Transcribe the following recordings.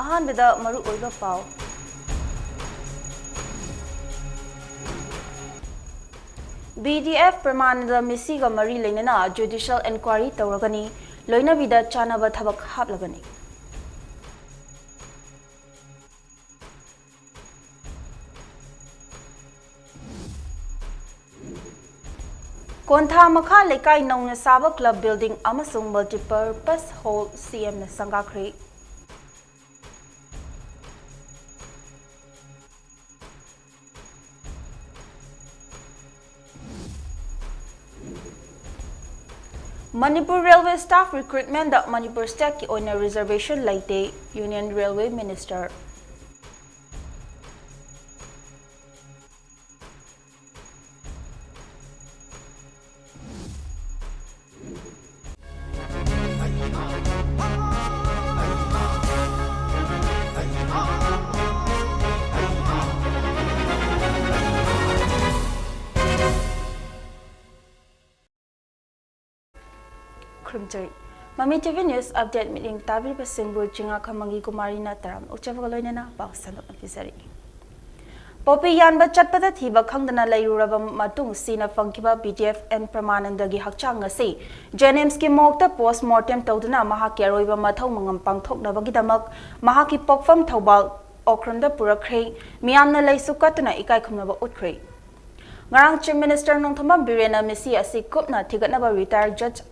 ꯑꯍꯥꯟꯕꯗ ꯃꯔꯨꯑꯣꯏꯕ ꯄꯥꯎ BDF Permanada Misiga Mari Lenana Judicial Inquiry Tauragani Loinabida Chanaba Tabak Hablagani Kontha Makha Lekai Nong Saba Club Building Amasung Multipurpose Hall CM Sangakri Manipur Railway Staff Recruitment that Manipur State ki oina reservation laite Union Railway Minister Mami TV News Update meeting Tabir Basingbu Jinga MANGIKUMARI na taram Uchavagaloina na Baksano Officeri. Popi Yanba Chatpada Thiba Kangdana Layraba Matung Sina Funkiba BDF and Pramanandagi Hakchanga say Jenemski Mokta post mortem Todana Mahaki Aroiba Matau Mangam Pangtok Navagidamak Mahaki Pokfam Taubal Okranda Purakre Miamna Lay Sukatuna Ikai Kumaba Utkre. Ngarang Chief Minister Nongthamba Birena Misi asi kupna thigatnaba retired judge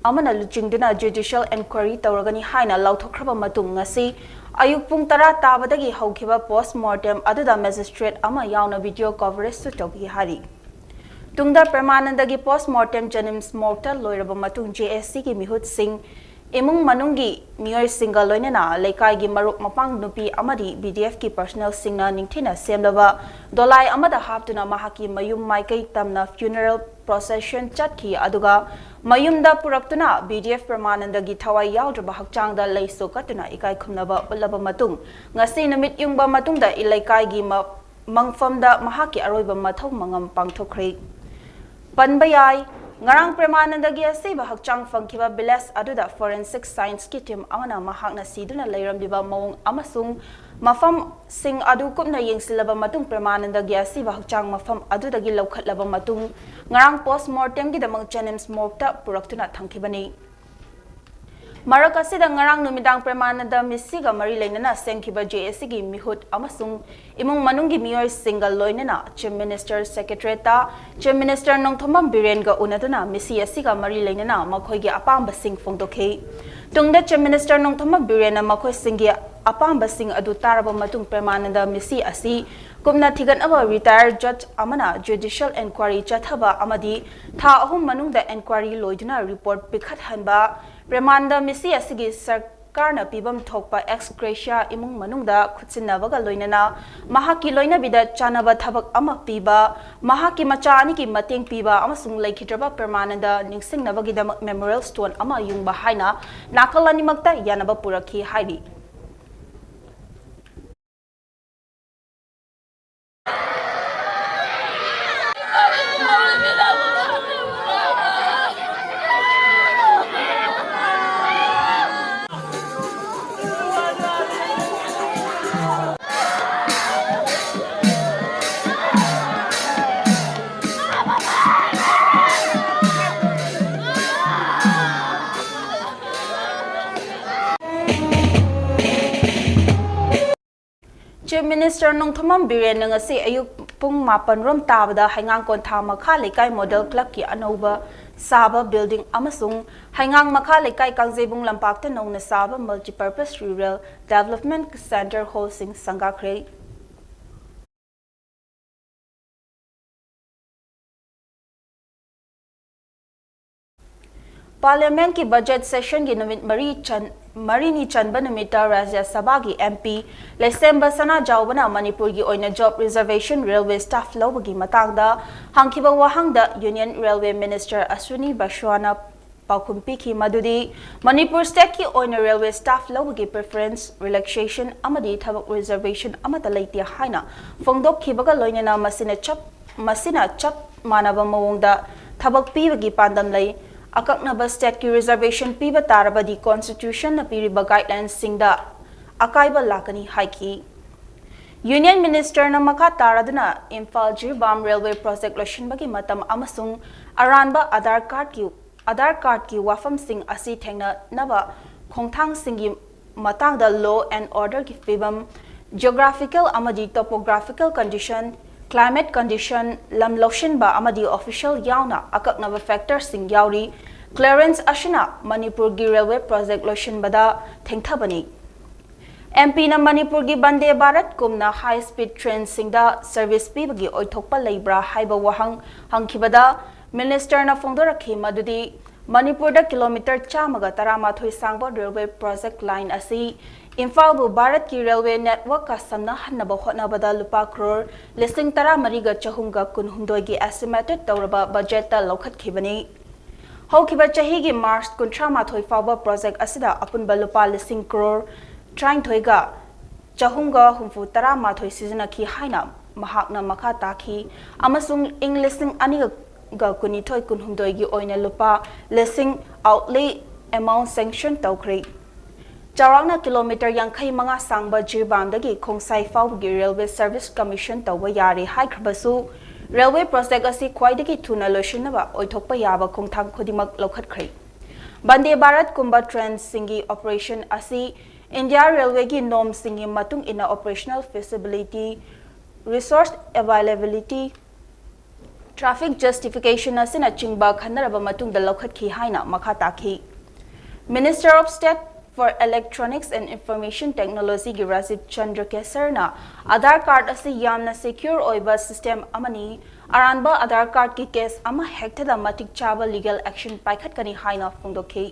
amana luchingduna judicial inquiry tauragani haina lauthokraba matung ngasi ayuk pung 10 tabadagi haukiba post mortem aduda magistrate ama yauna video coverage su tobi hari tungda permanandagi post mortem janims mortal loiraba matung JSC ki mihut singh Imung Manungi Miyoy Singa Loinana Lekai gi Maruk Mapang Nupi Amadi BDF ki personnel singna ningthina semlaba dolai amada haptuna mahaki mayum maikai tamna funeral procession chatki aduga mayumda puraktuna BDF Permananda gi thawai yawdraba hakchangda leiso katuna ikai khumnaba ulaba matung ngasi namit yungba matungda ilaikai gi mangfamda mahaki aroiba mathau mangam pangthokre panbayai Ngarang Pramanandagi asiba hakchang fangkiba bilas aduda forensic science ki team amana mahakna siduna leiramliba mawong amasung mafam sing adu kupna yengsilaba matung Pramanandagi asiba hakchang mafam adudagi laukhatlaba matung ngarang post mortem gi damang Jenems morta puraktuna thangkibani Marakasida ngarang numidang Pramananda Misiga Mari Lenana Sengkiba JSC gi mihut amasung imung manungi miyoy single loinana Chief Minister Secretary ta Chief Minister Nongthomam Birenga unaduna Misi asiga Mari Lenana makhoi gi apamba sing phongdokhe tungda Chief Minister Nongthomam Birena makhoi singi apamba sing adu taraba matung Pramananda Misi asi kumna thigan aba retired judge amana judicial inquiry chathaba amadi tha ahum manungda inquiry loiduna report pikhat hanba Pramananda Misi asigi sarkarna pibam thokpa ex gratia imung manungda khutsinnabaga loinana mahaki loinabida chanaba thabak ama piba mahaki machani ki mateng piba amasung laikhitraba Pramananda ningsingnabagi damak memorial stone ama yungba haina nakalani makta yanaba purakhi hairi Chief Minister Nongthomam Biren ngasi ayuk pung 8 rom tabada haingang kontha makha lekai model club ki anauba saba building amasung haingang makha lekai kangjebung lampakta nongna saba multipurpose rural development center hosting sangakre Parliament की budget session की नमित मरीनी चंबन मिटा राज्य सभा की MP लेसेंबर सना जावना मणिपुर की ओइना job reservation railway staff लौबगी मतांगदा हांखिबा वाहंगदा Union Railway Minister Ashwini Bashwana पाखुम्पी की मदुदी Manipur state की ओइना railway staff लौबगी preference relaxation amadi थबक reservation amata लेतिया हाइना फोंगदोक खिबगा लोइना मसिना चप मानबा मवोंगदा थबक पीबगी पांदम लई Akaknaba state ki reservation piba tarabadi constitution na piriba guidelines singda akaiba lakani haiki Union Minister na makha taraduna Imphal Jirbam Railway Project loshinbagi matam amasung aranba Aadhaar card ki wafam sing asi thengna naba khongthang singi matangda law and order ki fibam geographical amadi topographical condition climate condition lam loshin ba amadi official yauna akaknaba factor sing yauri clearance ashina Manipur gi railway project loshin bada thengthabani MP na Manipur gi Bande Bharat kumna high speed train singda service pibagi oithokpa leibra haiba wahang hangkhibada Minister na fongdorakhi madudi Manipur da kilometer chamaga taramathoi sangba railway project line asi Imphal bu Bharat ki railway network ka samna hannaba hotnabada lupa crore listing tara mariga chahunga kunhumdoi gi estimated tawraba budget ta lokhat khibani hokhiba chahi gi March kuntra mathoi fawba project asida apunba lupa listing crore trying thoiga chahunga humfu tara mathoi sizna ki haina mahakna makha takhi amasung inglising aniga ga kuni thoi kunhumdoi gi oina lupa listing outlay amount sanction tawkhri Charangna kilometer yankai manga sangba jirbam dagi khongsai fawgi railway service commission tawba yari haikhabasu railway project asi khwaidagi thuna loshinaba oithokpa yaba khongthang khodimak lokhatkhri Bande Bharat kumba train singi operation asi India Railway ki norm singi matung ina operational feasibility resource availability traffic justification asina chingba khanaraba matung da lokhat khi haina makha takhi Minister of State for Electronics and Information Technology gi Rajiv Chandra Kesarna Aadhaar card asi yamna secure oiba system amani aranba Aadhaar card ki case ama hektada matik chaba legal action paikhat kani haina phongdokhi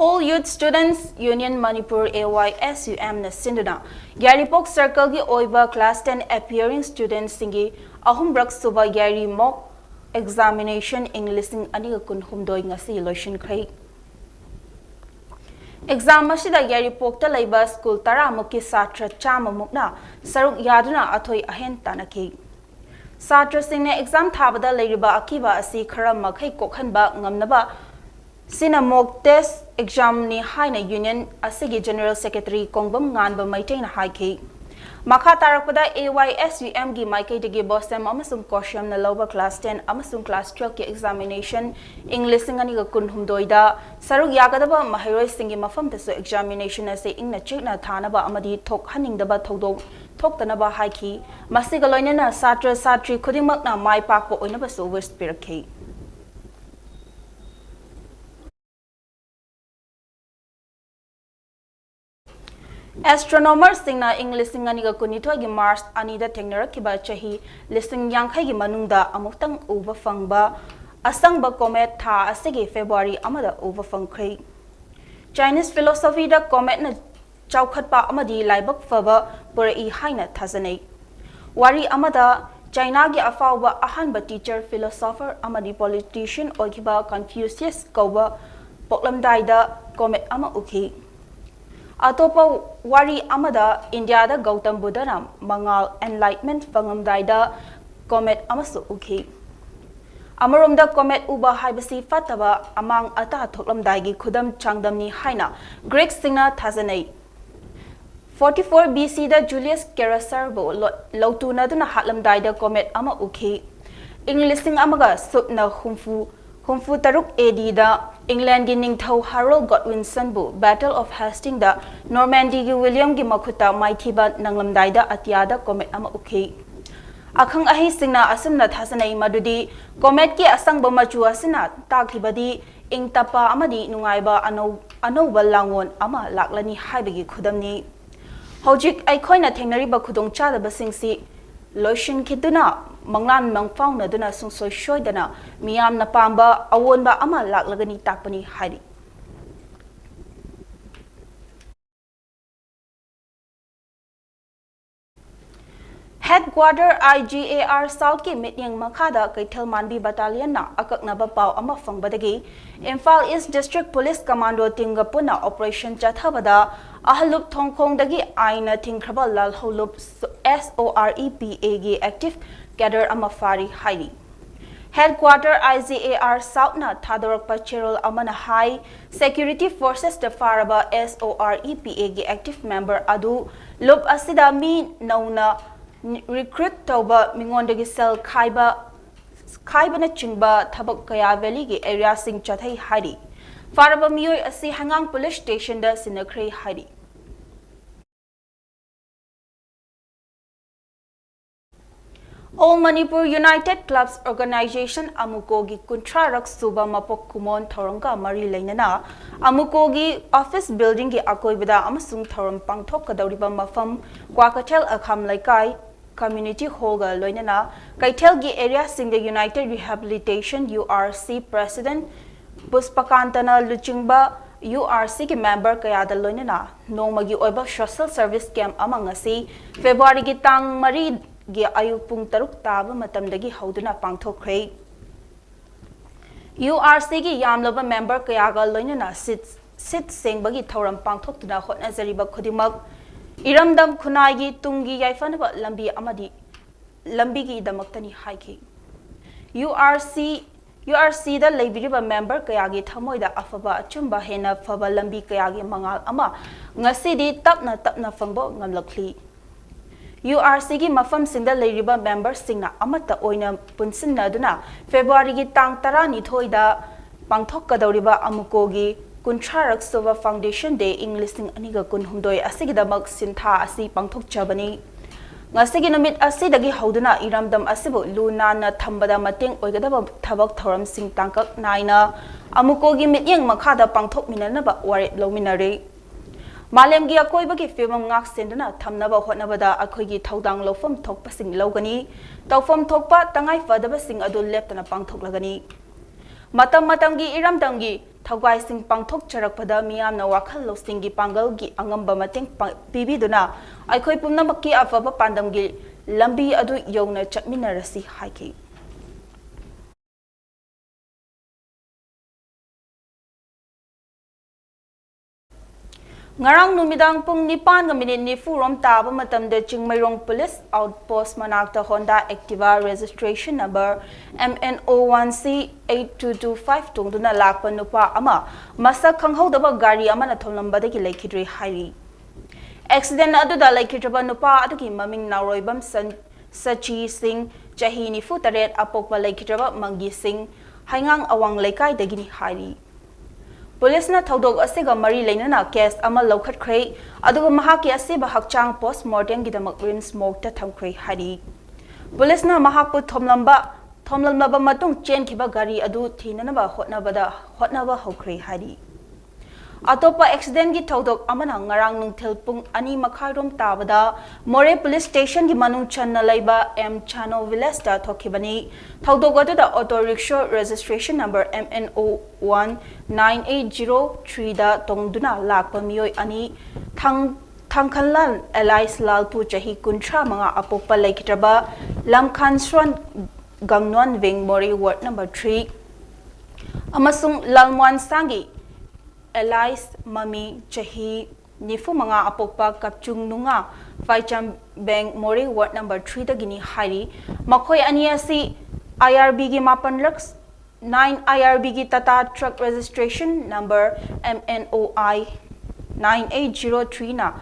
All Youth Students Union Manipur AYSUM na sinduna Yaripok Circle gi oiba class 10 appearing students singi ahumbrak suba yari mock examination English aniga kun humdoi ngasi loishin khai Exam asida Yaripok ta laiba school tara muki satra chama mukna saruk yaduna athoi ahen tanaki Satra singna exam thabada leiriba akiba asi khara makhai kokhanba ngamnaba Sina mock test exam ni haina union asigi general secretary kongbam nganba maitain haiki makha tarakpada AYSUM gi maikai degi bosem amasung kosham na lower class 10 amasung class 12 ki examination English ngani ga kun humdoida saruk yagadaba mahiroi singi mafam tasu examination ase ingna chikna thanaba amadi thok haningdaba thodok thoktanaba haiki masiga loinena satra satri khudingmakna mai pakpo oinaba so wish pirakhi Astronomers singna English singaniga kunithoi gi Mars anida thengnarakhiba chahi listing yankhai gi manungda amuktang uba fangba asangba comet tha asigi February amada uba fangkhri Chinese philosophy da comet na chaukhatpa amadi laibak faba purai haina thajanai wari amada China gi afawba ahanba teacher philosopher amadi politician ogiba Confucius kauba poklamdaida comet ama ukhi Atopa wari amada India da Gautam Buddha na mangal enlightenment fangamdaida comet amasu ukhi Amarumda comet uba haibasi fataba amang ata thoklamdaigi khudam changdamni haina Greek singna thazanai 44 BC da Julius Caesar bo lautuna duna hatlamdaida comet ama ukhi English sing amaga supna humfu taruk AD da England gi ningthau Harold Godwinson bu Battle of Hastings da Normandy gi William gi makhuta maithiba nanglamdai da atiada comet ama ukhi akhang ahi singna asumna thasanai madudi comet ki asangba machu asina takhibadi ingtapa amadi nungaiba anouba langon ama laklani haibagi khudamni hojik aikhoina thengnariba khudong chadaba singsi loishin khiduna manglan mangfauna duna sungsoi shoidana miyam na pamba awonba ama laklagani takpani hairi Headquarter IGAR South ki mityang makhada Kaithal Manbi Battalion na akaknaba pau ama fangbadagi Imphal East District Police Commando team ga puna operation chathabada ahalup thongkhong dagi aina thingkraba lal holup SOREPA gi active cadre ama fari hairi Headquarter IGAR Southna Thadorakpa Cherol Amana High Security Forces the Faraba SOREPA gi active member adu lob asida mi nauna recruit tauba mingondagi cell khaiba na chingba thabak kaya valley gi area sing chathai hari Faraba miyoi asi hangang police station da sinakhrei hari All Manipur United Clubs Organization Amukogi Kuntrarak Suba Mapok Kumon Thoronga Mari Lainana Amukogi Office Building gi Akoibada Amasung Thoron Pangthok Kadawriba Mafam Kwakatel Akham Laikai Community Hall ga Loinana Kaitel gi area sing the United Rehabilitation URC President Puspakantana Luchingba URC ki member kaya da Loinana Nongmagi Oiba Social Service Camp amangasi February gi tang Mari gi ayu pung taruk taba matamdagi hauduna pangthokhrei URC gi yamlaba member kaya ga loinana sit sengbagi thoram pangthokna hotna jariba khodimak iramdam khunai gi tungi yaifanaba lambi amadi lambi gi damaktani haiki URC da leibiriba member kaya gi thamoida afaba achumba hena faba lambi kaya gi mangal ama ngasidi tapna fangbo ngamlakli URC gi mafam singda leiriba members singna amata oina punsinna duna February gi tang 12 da pangthok kadawriba amuko gi kuncharak sova foundation day englising aniga kunhumdoi asigidamak sintha asi pangthok chabani ngasigi namit asidagi hauduna iramdam asibu luna na thambada mateng oigadaba thabak thoram sing tangkak naina amuko gi mityeng makhada pangthok minanaba ware lominare Malem gi akoibagi film ngak sendana thamnaba hotnabada akhoigi thaudang lofam thokpa sing logani tawfam thokpa tangai fadaba sing adu leptana pangthoklagani matam gi iramdam gi thawgai sing pangthok charakpada miyamna wakhal losing gi pangal gi angamba mateng pibiduna akhoi pumnamakki afaba pandam gi lambi adu yongna chakminarasi haiki Ngarang numidang pung nipan nga minit ni furom taba matamda Chingmayrong Police Outpost manakta Honda Activa registration number MNO1C 8225 tungduna lakpa nupa ama masak khanghaudaba gari ama na thomlambadagi laikhidri hairi accident aduda laikhidraba nupa adugi maming nauroibam Sachi Singh chahi nifu taret apokpa laikhidraba Mangi Singh haingang awang laikai dagini hairi Police na thaudok asiga mari lainana case ama lokhat khrei aduga mahaki asiba hakchang post mortem gidamak rim smoke ta thamkhrei hari Police na mahakpu thomlamba matung chen khiba gari adu thinanaba hotnaba hokhrei hari Atopa accident gi thaudok amana ngarang nungthel pung ani makhairom tabada More police station gi manung channa laiba M Chano village ta thokibani thaudok adu da auto rickshaw registration number MNO1980 da tongduna lakpa miyoi ani thangkhanlan Elias Lalpu chahi kuntra manga apokpa laikitraba lamkhansron gangnon wing More ward number 3 amasung lalmwan sangi Elias Mami chahi nifu manga apokpa kapchung nunga Faicham Bank More ward number 3 da gini hari makhoi aniasi IRB gi mapan laks 9 IRB gi Tata truck registration number MNOI 9803 na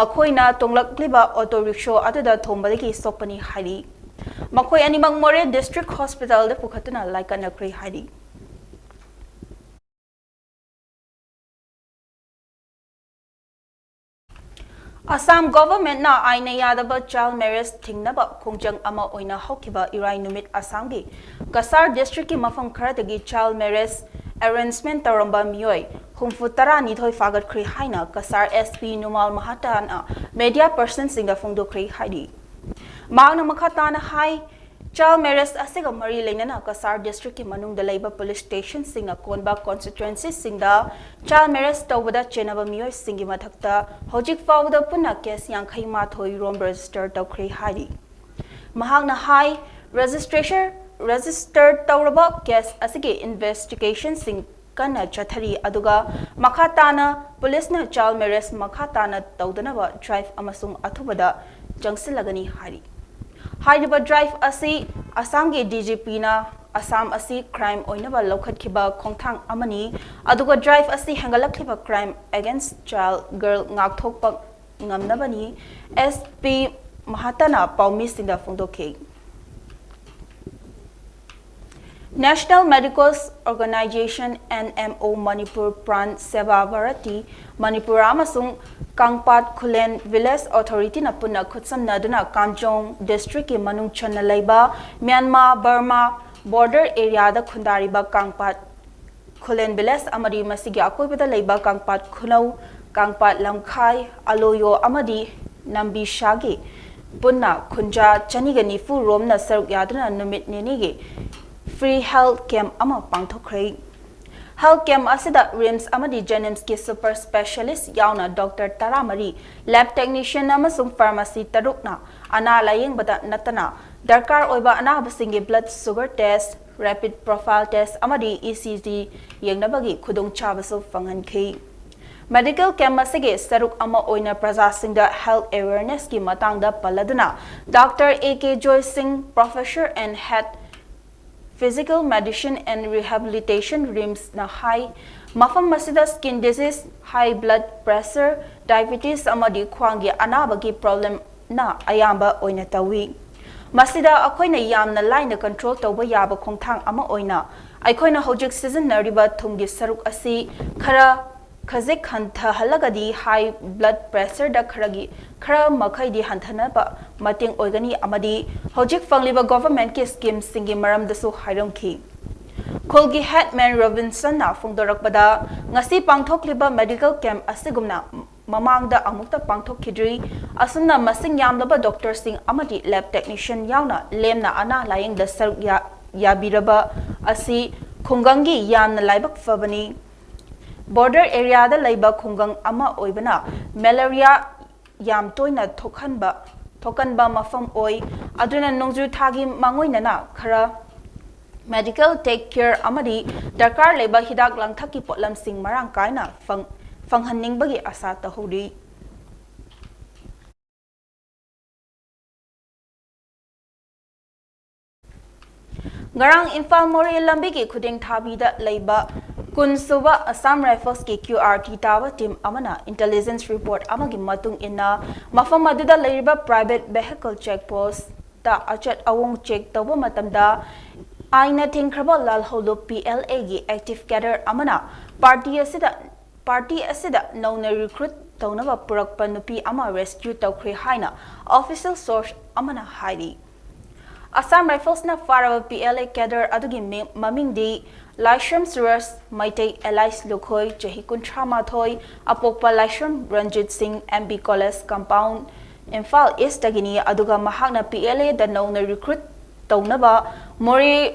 makhoi na tonglak liba auto rickshaw atada thombadagi sopani hari makhoi animang More district hospital da pukhatuna laikana kri hari Assam government na aina yadaba child marriage thingnaba khongjang ama oina hokiba irai numit Assam gi Kasar district ki mafam kharadagi child marriage arrangement taramba miyoi humfutara ni thoi fagat khri haina Kasar SP Numal Mahatana media person singa phongdo khri haidi magna makhatana hai child marriage asiga mari lainana Kasar district ki manung da laiba police station singa konba constituency singda child marriage tawada chenaba miyoi singi mathakta hojik fawda punna case yankhai ma thoi rom register tawkhri hari mahagna hai registered tawraba case asigi investigation sing kana chathari aduga makhatana police na child marriage makhatana tawdanaba drive amasung athubada jangsilagani hari Hyderabad drive asi Assam ge DGP na Assam asi crime oinaba lokhatkiba khongthang amani aduga drive asi hangalakhiba crime against child girl ngakthokpa ngamnabani SP Mahatana Paumi Sinda Fungdokhe National Medical Organization NMO Manipur Pran Seva Bharati Manipur amasung Kangpat Khulen Village Authority na punna khutsam naduna Kamjong District ki manung channa laiba Myanmar Burma border area da khundariba Kangpat Khulen Village amadi masigi akoibada laiba Kangpat Khulau Kangpat Lamkhai Aloyo amadi Nambi Shagi punna khunja chanigani fu rom na saruk yaduna numit nenige free health camp ama pangthokhrei health camp asida rims amadi jenims ki super specialist yauna doctor taramari lab technician amasung pharmacy tarukna ana layeng bada natana darkar oiba anabasingi blood sugar test rapid profile test amadi ECG yengnabagi khudong chabasu fanghankhei medical camp asige saruk ama oina praja singda health awareness ki matangda paladuna Dr. AK Joy Singh professor and head Physical Medicine and Rehabilitation rims na high mafam masida skin disease high blood pressure diabetes amadi khwangi anabagi problem na ayamba oina tawi masida akoina yamna line control tawba yaba khongthang ama oina aikoina hojik season nariba thumgi saruk asi khara khajik khantha halagadi high blood pressure da khara makhai di hanthana ba mating oigani amadi hojik fangliba government ki scheme singi maram dasu hairongki Kolgi headman Robinson na fungdorakbada ngasi pangthokliba medical camp asigumna mamangda amukta pangthokidri asumna masing yamlaba doctor sing amadi lab technician yauna lemna ana laying da saruk yabiraba asi khungangi yamna laibak fabani border area da laiba khungang ama oibana malaria yam toina thokanba mafam oi aduna nongju thagi mangoina na khara medical take care amadi darkar leba hidak langthaki potlam sing marang kaina fanghanning bagi asa tahuri Ngarang Imphal Mori lambi ki khuding thabi da laiba Kunsuba Assam Rifles ki QRT tawa team amana intelligence report amagi matung inna mafam aduda laiba private vehicle checkpost ta achat awong check tawa matamda aina thingkraba lal holo PLA gi active cadre amana party asida nauna recruit tawnaba purakpa nupi ama rescue tawkhri haina official source amana hairi Assam Rifles na faraba PLA cadre adugi maming di Laishram Suras Maitei Elias Lukhoi Chahi Kuntrama Thoi Apokpa Laishram Ranjit Singh MB College Compound Imphal East Tagini Aduga Mahakna PLA da nauna recruit tawnaba Mori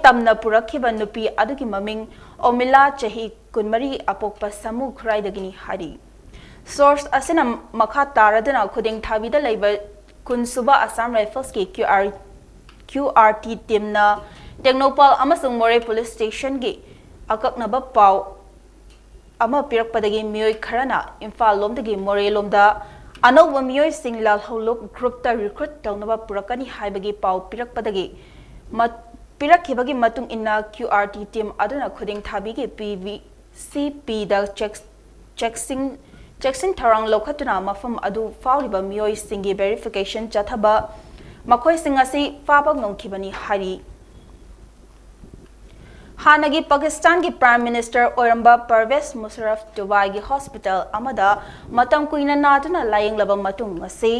tamna purakhiba nupi adugi maming Omila Chahi Kunmari Apokpa Samu Khrai dagini hari Source asina makha taradana khuding thabida laiba Kunsuba Assam Rifles ki QRT team na Technopal amasung More Police Station gi akaknaba pau ama pirakpadagi miyoi kharana Imphal lomdagi More lomda anauba miyoi sing lal holok group ta recruit tawnaba purakani haibagi pau pirakpadagi pirakhibagi matung inna QRT team aduna khuding thabigi PVCP da checking tharang lokhatuna mafam adu fauliba miyoi singi verification chathaba makhoi singasi fabak nongkhibani hari Hanagi Pakistan ki Prime Minister Oiramba Pervez Musharraf Dubai ki hospital amada matam kuina naduna laying laba matung ngasi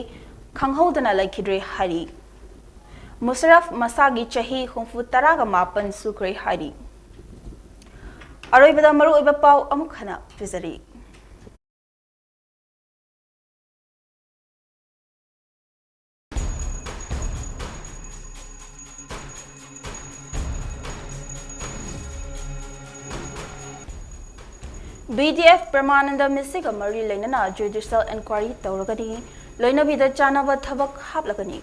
khanghodana laikhidre hari Musharraf masagi chahi humfu taraga mapan sukre hari Aroibada maru iba pau amukhana fizari BDF Pramananda Misiga Mari Lenana Judicial Inquiry Tauragadi Loina Vida Chanava Thabak Hablagani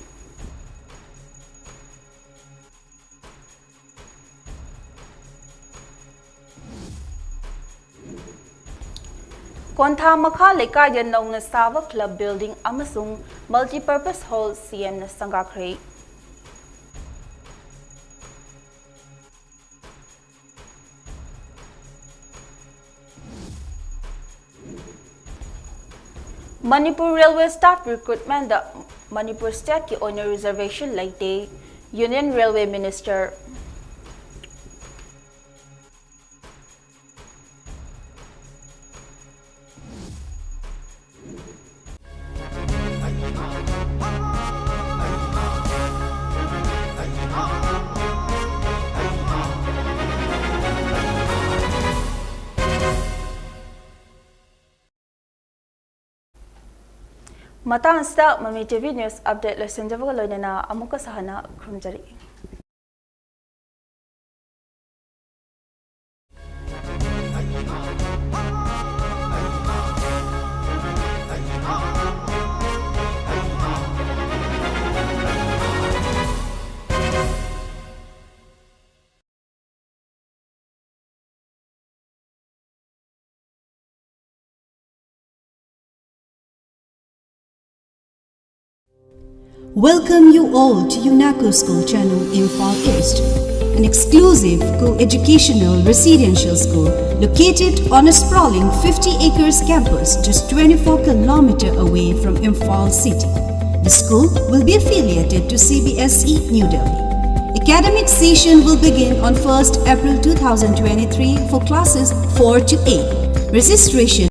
Kontha Makha Leka Yanong Sava Club Building Amasung Multi-Purpose Hall CM na Sangakre Manipur Railway staff recruitment da Manipur State ki oina reservation laite Union Railway Minister Matang sta Mami TV News update lesson javaga loinana amuka sahana khumjari. Welcome you all to UNACO School Channel Imphal East, an exclusive co-educational residential school located on a sprawling 50 acres campus just 24 km away from Imphal city. The school will be affiliated to CBSE New Delhi. Academic session will begin on 1st April 2023 for classes 4 to 8. Registration